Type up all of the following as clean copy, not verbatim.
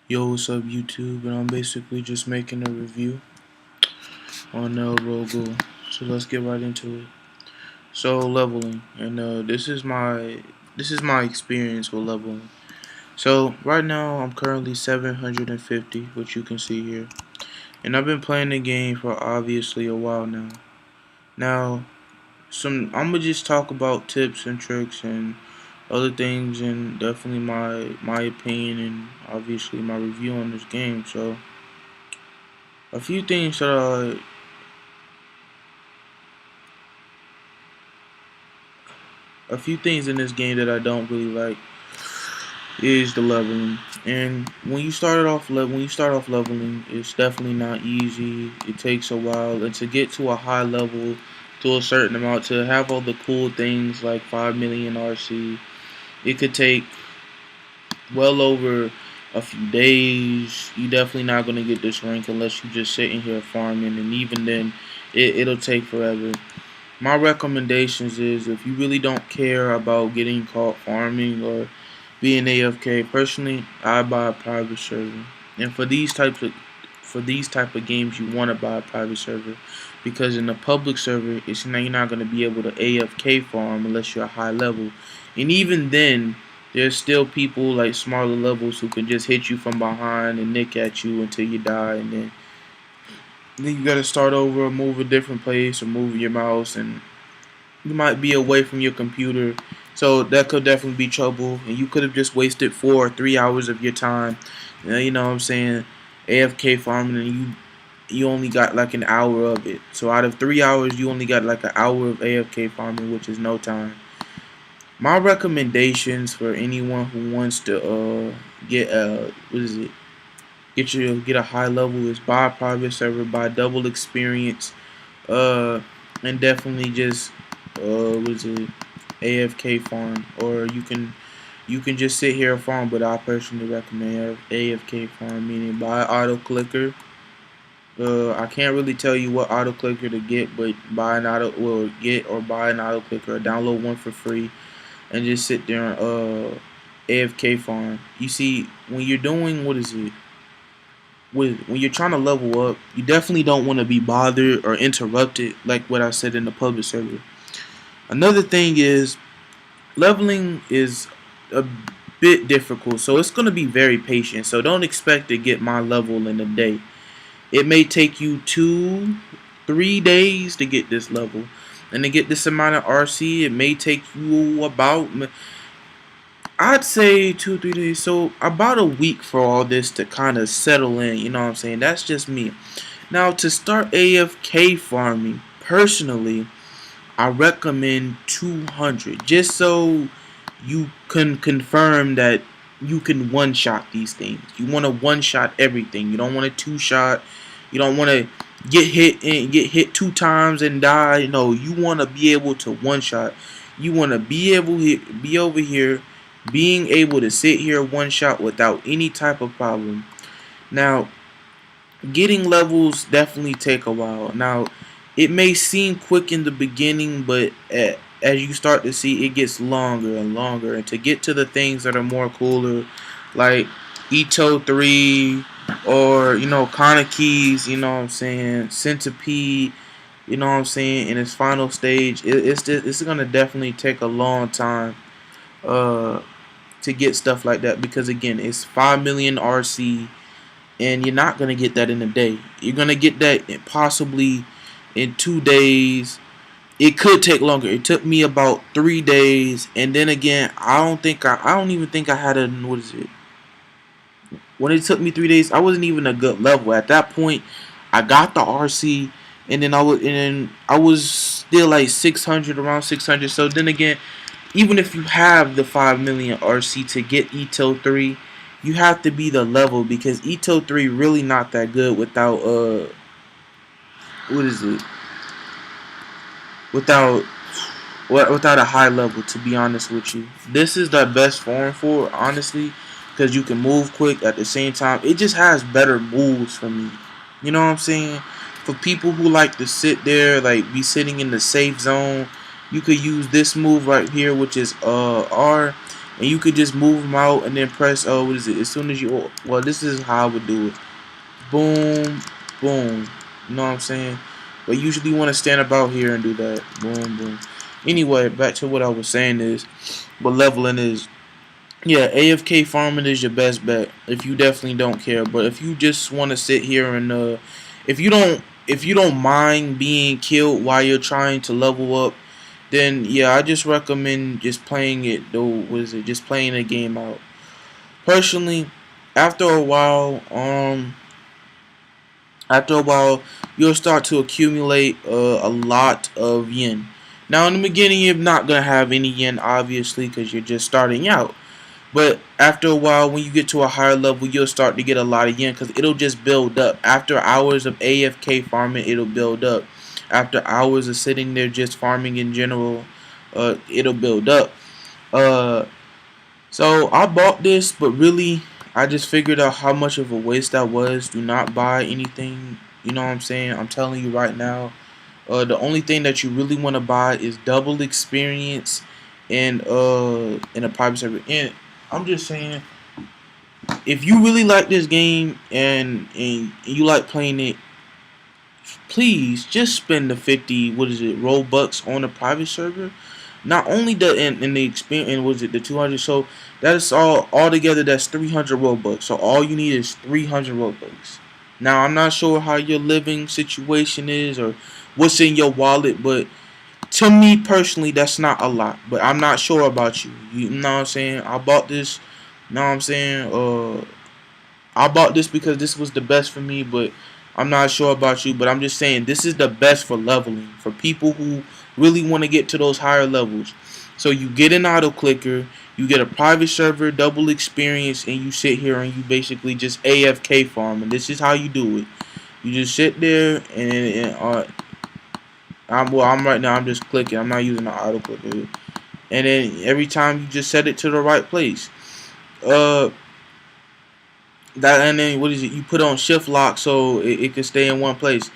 Yo, what's up YouTube? And I'm basically just making a review on ghoul. So let's get right into it. So leveling, and this is my experience with leveling. So right now I'm currently 750, which you can see here, and I've been playing the game for obviously a while now. Now, I'm gonna just talk about tips and tricks and other things, and definitely my opinion and obviously my review on this game. So a few things that a few things in this game that I don't really like is the leveling. And when you start off leveling, it's definitely not easy. It takes a while, and to get to a high level, to a certain amount, to have all the cool things like 5 million RC, it could take well over a few days. You definitely not gonna get this rank unless you just sitting here farming, and even then, it'll take forever. My recommendations is, if you really don't care about getting caught farming or being AFK, personally, I buy a private server. And for these type of games, you want to buy a private server, because in a public server, you're not going to be able to AFK farm unless you're a high level. And even then, there's still people like smaller levels who can just hit you from behind and nick at you until you die, and then you got to start over, move a different place, or move your mouse, and you might be away from your computer, so that could definitely be trouble. And you could have just wasted 4 or 3 hours of your time. You know what I'm saying? AFK farming, and you only got like an hour of it. So out of 3 hours, you only got like an hour of AFK farming, which is no time. My recommendations for anyone who wants to get get a high level is buy a private server, buy double experience, uh, and definitely just what is it, AFK farm, or you can just sit here and farm. But I personally recommend AFK farm, meaning buy auto clicker. I can't really tell you what auto clicker to get, but buy an auto clicker, or download one for free, and just sit there and AFK farm. You see, when you're doing when you're trying to level up, you definitely don't want to be bothered or interrupted, like what I said in the public server. Another thing is, leveling is a bit difficult, so it's going to be very patient. So don't expect to get my level in a day. It may take you 2, 3 days to get this level, and to get this amount of RC, it may take you about, I'd say, 2, 3 days. So about a week for all this to kind of settle in. You know what I'm saying? That's just me. Now, to start AFK farming, personally, I recommend 200, just so you can confirm that you can one-shot these things. You want to one-shot everything. You don't want a two-shot. You don't want to get hit 2 times and die. No, you want to be able to one-shot. You want to be over here, being able to sit here one-shot without any type of problem. Now, getting levels definitely take a while. Now, it may seem quick in the beginning, but as you start to see, it gets longer and longer. And to get to the things that are more cooler, like Ito 3, or Kana Keys, you know what I'm saying, Centipede, you know what I'm saying, in its final stage, it's gonna definitely take a long time uh to get stuff like that, because again, it's 5 million RC, and you're not gonna get that in a day. You're gonna get that possibly in 2 days. It could take longer. It took me about 3 days, and then again, I don't even think I had a, what is it? When it took me 3 days, I wasn't even a good level at that point. I got the RC, and then I was still like 600, around 600. So then again, even if you have the 5 million RC to get Ito 3, you have to be the level, because Ito 3 really not that good without what is it? Without without a high level, to be honest with you. This is the best form for it, honestly, because you can move quick at the same time. It just has better moves for me. You know what I'm saying? For people who like to sit there, like be sitting in the safe zone, you could use this move right here, which is R. and you could just move them out and then press what is it? As soon as you well, this is how I would do it. Boom, boom. You know what I'm saying? But usually you want to stand about here and do that. Boom, boom. Anyway, back to what I was saying is, what leveling is. Yeah, AFK farming is your best bet if you definitely don't care. But if you just want to sit here and if you don't mind being killed while you're trying to level up, then yeah, I just recommend just playing it though. What is it? Just playing the game out. Personally, after a while, after a while, you'll start to accumulate a lot of yen. Now, in the beginning, you're not gonna have any yen, obviously, because you're just starting out. But after a while, when you get to a higher level, you'll start to get a lot of yen because it'll just build up. After hours of AFK farming, it'll build up. After hours of sitting there just farming in general, it'll build up. Uh, so I bought this, but really, I just figured out how much of a waste that was. Do not buy anything. You know what I'm saying? I'm telling you right now. The only thing that you really want to buy is double experience and in a private server. And I'm just saying, if you really like this game and you like playing it, please just spend the 50 Robux on a private server. Not only the in the experience, and was it the 200? So that's all together. That's 300 Robux. So all you need is 300 Robux. Now I'm not sure how your living situation is or what's in your wallet, but to me personally, that's not a lot. But I'm not sure about you. You know what I'm saying? I bought this. You know what I'm saying? I bought this because this was the best for me, but I'm not sure about you. But I'm just saying this is the best for leveling for people who really want to get to those higher levels. So you get an auto clicker, you get a private server, double experience, and you sit here and you basically just AFK farm. And this is how you do it. You just sit there and I'm right now. I'm just clicking. I'm not using the auto clicker. And then every time you just set it to the right place. Uh, that and then what is it? You put on shift lock so it can stay in one place.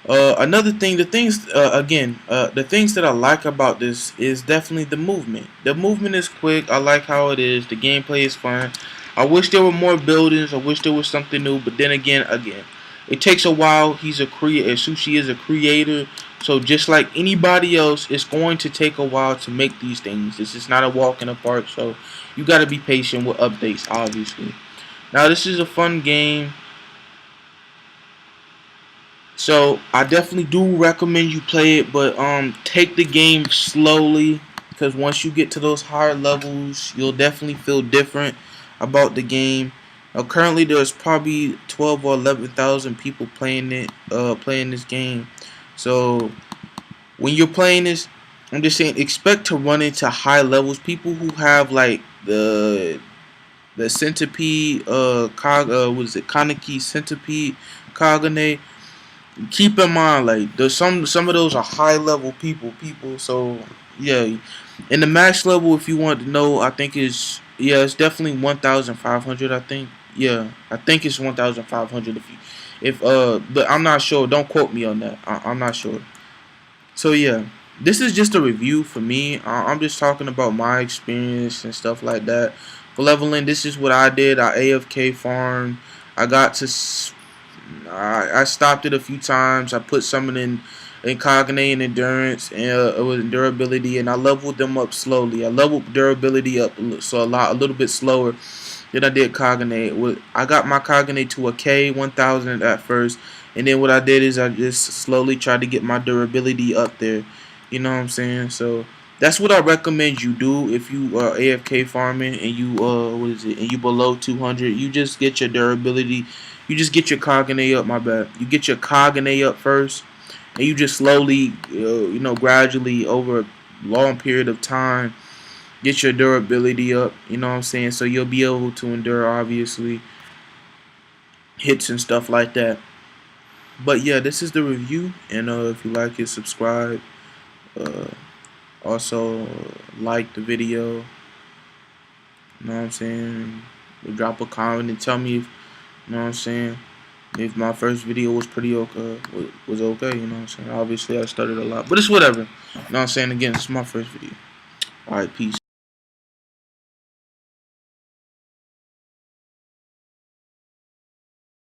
Another thing, the things that I like about this is definitely the movement. The movement is quick. I like how it is. The gameplay is fun. I wish there were more buildings. I wish there was something new. But then again, it takes a while. He's a creator. Sushi is a creator. So just like anybody else, it's going to take a while to make these things. This is not a walk in the park. So you got to be patient with updates, obviously. Now this is a fun game. So I definitely do recommend you play it, but take the game slowly because once you get to those higher levels, you'll definitely feel different about the game. Currently, there's probably 12 or 11,000 people playing playing this game. So when you're playing this, I'm just saying expect to run into high levels. People who have like the centipede, what is it, Kaneki centipede, Kagane. Keep in mind, like there's some of those are high level people. So yeah, in the max level, if you want to know, I think it's definitely 1,500. I think I think it's 1,500. But I'm not sure. Don't quote me on that. I'm not sure. So yeah, this is just a review for me. I'm just talking about my experience and stuff like that. For leveling, this is what I did. I AFK farmed. I got to I stopped it a few times. I put some in Cognate and endurance and it was durability, and I leveled them up slowly. I leveled durability up so a little bit slower than I did Cognate. I got my Cognate to a K 1000 at first, and then what I did is I just slowly tried to get my durability up there. You know what I'm saying? So that's what I recommend you do if you are AFK farming and you and you below 200. You just get your durability. You just get your Cognate up. My bad. You get your Cognate up first, and you just slowly, gradually over a long period of time, get your durability up. You know what I'm saying? So you'll be able to endure, obviously, hits and stuff like that. But yeah, this is the review, and if you like it, subscribe. Also, like the video. You know what I'm saying? Drop a comment and tell me if, you know what I'm saying, if my first video was pretty okay, was okay, you know what I'm saying? Obviously, I started a lot, but it's whatever. You know what I'm saying? Again, it's my first video. Alright, peace.